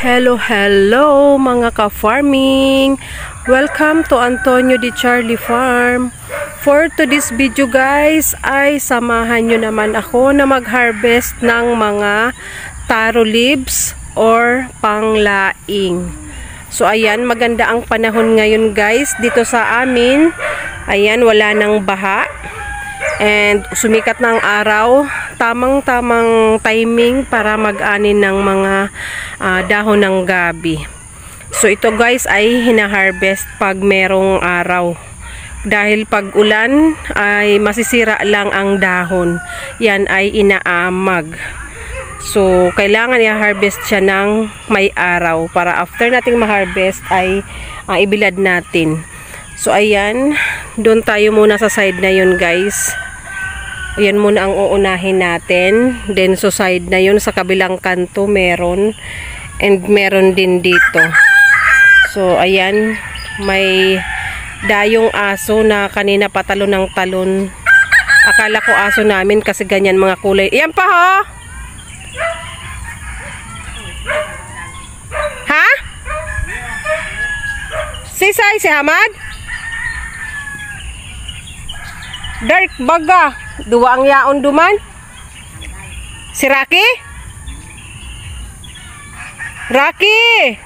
Hello mga ka-farming! Welcome to Antonio Di Charlie Farm. For today's video guys, ay samahan nyo naman ako na mag-harvest ng mga taro leaves or panglaing. So ayan, maganda ang panahon ngayon guys dito sa amin. Ayan, wala nang baha. And sumikat na ang araw, tamang-tamang timing para mag-ani ng mga dahon ng gabi. So ito guys ay hina-harvest pag merong araw. Dahil pag ulan ay masisira lang ang dahon. Yan ay inaamag. So kailangan i-harvest siya ng may araw para after nating ma-harvest ay ibilad natin. So ayan, doon tayo muna sa side na yun guys. Ayan muna ang uunahin natin. Then so side na yun, sa kabilang kanto meron. And meron din dito. So ayan, may dayong aso na kanina patalon ng talon. Akala ko aso namin kasi ganyan mga kulay. Ayan pa ho! Ha? Si Hamad? Dark baga. Dua ang yaon duman. Si Rocky? Rocky!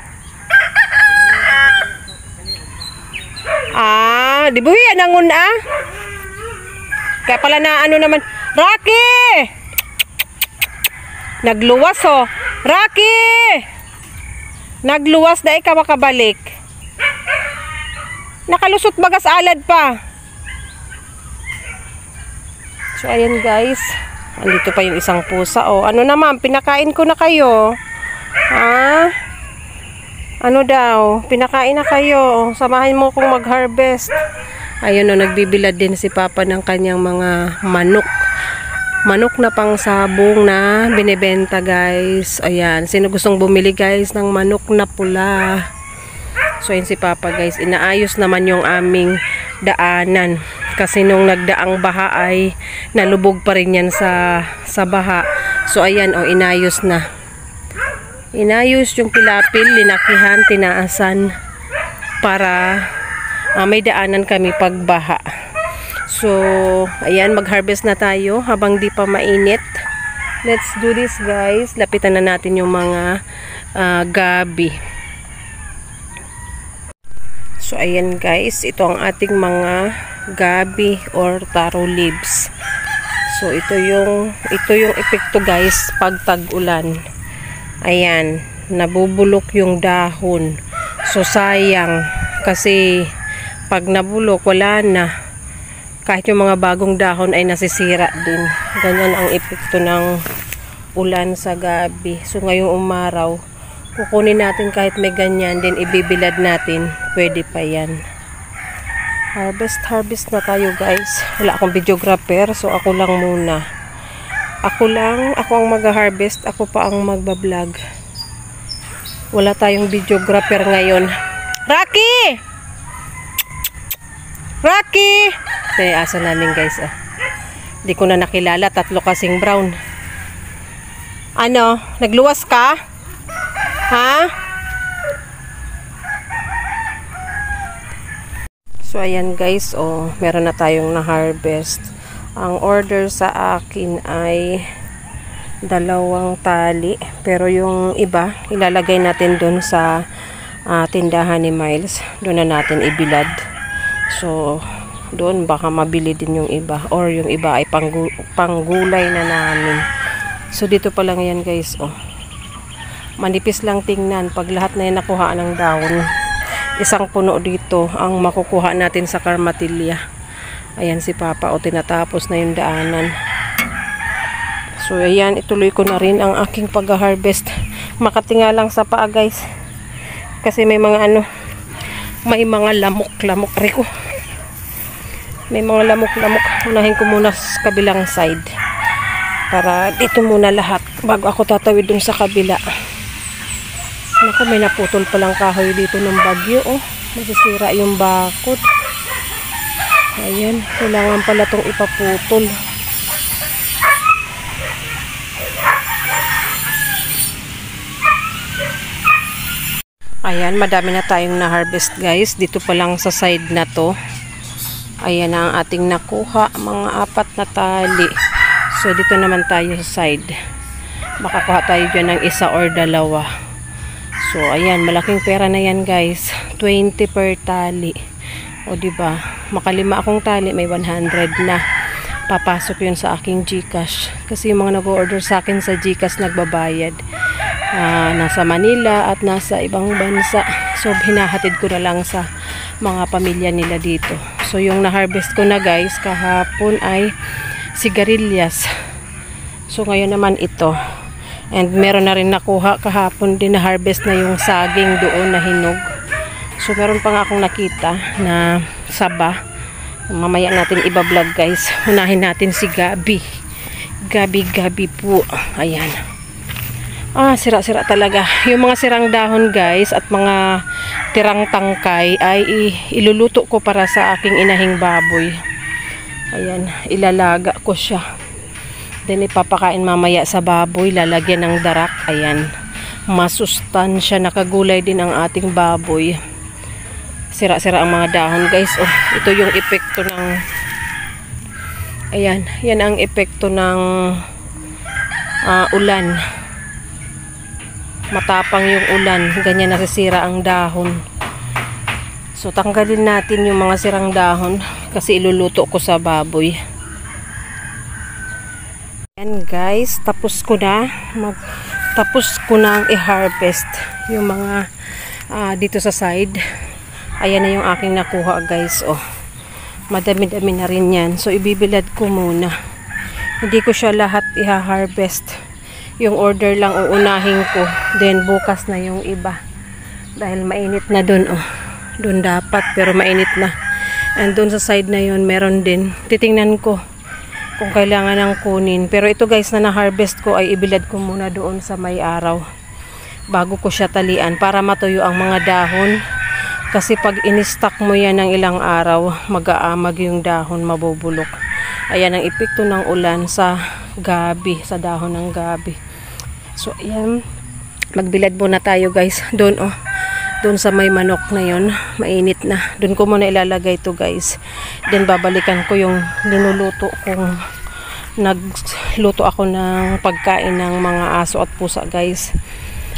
Di buhi nangun Kaya pala na ano naman. Rocky! Nagluwas oh. Rocky! Nagluwas dahil ka makabalik. Nakalusot bagas alad pa. So ayan guys, andito pa yung isang pusa. Oh, ano naman, pinakain ko na kayo. Ha? Ano daw, pinakain na kayo. Samahan mo kong mag-harvest. Ayun oh, nagbibilad din si Papa ng kanyang mga manok. Manok na pang sabong na binebenta guys. Ayan, sino gustong bumili guys ng manok na pula? So ayan si Papa guys, inaayos naman yung aming daanan. Kasi nung nagdaang baha ay nalubog pa rin yan sa baha. So ayan o, inayos na. Inayos yung pilapil, linakihan, tinaasan para may daanan kami pag baha. So ayan, mag-harvest na tayo habang di pa mainit. Let's do this guys. Lapitan na natin yung mga gabi. So ayan guys, ito ang ating mga gabi or taro leaves. So ito yung epekto guys pag tag-ulan. Ayan, nabubulok yung dahon. So sayang kasi pag nabulok wala na. Kahit yung mga bagong dahon ay nasisira din. Ganyan ang epekto ng ulan sa gabi. So ngayong umaraw, kukunin natin kahit may ganyan, din ibibilad natin. Pwede pa yan. Harvest na tayo guys. Wala akong videographer, so ako lang muna. Ako ang mag-harvest, ako pa ang magbablog. Wala tayong videographer ngayon. Rocky! Rocky! Ito yung aso namin guys. Di ko na nakilala, tatlo kasing brown. Ano? Nagluwas ka? Ha? So ayan guys, oh, meron na tayong na-harvest. Ang order sa akin ay 2 tali, pero yung iba ilalagay natin doon sa tindahan ni Miles. Doon na natin ibilad. So doon baka mabili din yung iba, or yung iba ay panggulay na namin. So dito pa lang yan guys, oh. Manipis lang tingnan pag lahat na yan nakuha ng dahon. Isang puno dito ang makukuha natin sa karmatilya. Ayan si Papa o tinatapos na yung daanan. So ayan, ituloy ko na rin ang aking pag-harvest. Makatinga lang sa paa guys. Kasi may mga may mga lamok-lamok reko. May mga lamok-lamok. Unahin ko muna sa kabilang side. Para dito muna lahat bago ako tatawid dun sa kabila. Naku, may naputol palang kahoy dito ng bagyo, oh. Masisira yung bakod. Ayan, kailangan pala itong ipaputol. Ayan, madami na tayong na-harvest guys. Dito pa lang sa side na to. Ayan ang ating nakuha, mga 4 na tali. So dito naman tayo sa side. Makakuha tayo dyan ng 1 or 2. So ayan, malaking pera na yan guys. 20 per tali. O diba, makalima akong tali, may 100 na. Papasok yun sa aking GCash. Kasi yung mga nag-order sa akin sa GCash nagbabayad. Nasa Manila at nasa ibang bansa. So hinahatid ko na lang sa mga pamilya nila dito. So yung na-harvest ko na guys kahapon ay sigarilyas. So ngayon naman ito. And meron na rin nakuha kahapon din na harvest na yung saging doon na hinog. So meron pa nga akong nakita na saba. Mamaya natin iba-vlog guys. Unahin natin si Gabi. Gabi po. Ayan. Sira-sira talaga. Yung mga sirang dahon guys at mga tirang tangkay ay iluluto ko para sa aking inahing baboy. Ayan, ilalaga ko siya. Then ipapakain mamaya sa baboy, lalagyan ng darak. Ayan, masustansya, nakagulay din ang ating baboy. Sira-sira ang mga dahon guys. Ito yung epekto ng ayan, yan ang epekto ng ulan. Matapang yung ulan, ganyan nasisira ang dahon. So tanggalin natin yung mga sirang dahon kasi iluluto ko sa baboy. Ayan guys, tapos ko na i-harvest yung mga dito sa side. Ayan na yung aking nakuha guys. Madami-dami na rin yan. So ibibilad ko muna. Hindi ko siya lahat i-harvest. Yung order lang uunahin ko. Then bukas na yung iba. Dahil mainit na dun. Dun dapat pero mainit na. And dun sa side na yun meron din. Titingnan ko kung kailangan ng kunin. Pero ito guys na na-harvest ko ay ibilad ko muna doon sa may araw. Bago ko siya talian para matuyo ang mga dahon. Kasi pag in-stock mo yan ng ilang araw, mag-aamag yung dahon, mabubulok. Ayan ang epekto ng ulan sa gabi, sa dahon ng gabi. So ayan, magbilad muna tayo guys. Doon doon sa may manok na yon, mainit na. Doon ko muna ilalagay to guys. Then babalikan ko yung linuluto kung nagluto ako ng pagkain ng mga aso at pusa guys.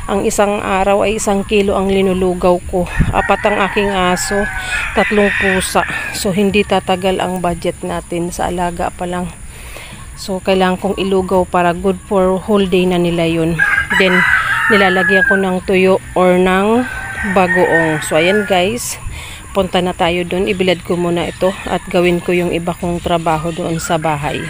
Ang isang araw ay 1 kilo ang linulugaw ko. 4 ang aking aso, 3 pusa. So hindi tatagal ang budget natin sa alaga pa lang. So kailangan kong ilugaw para good for whole day na nila yun. Then nilalagyan ko ng tuyo or ng bagoong. So ayan guys, punta na tayo doon. Ibilad ko muna ito at gawin ko yung iba kong trabaho doon sa bahay.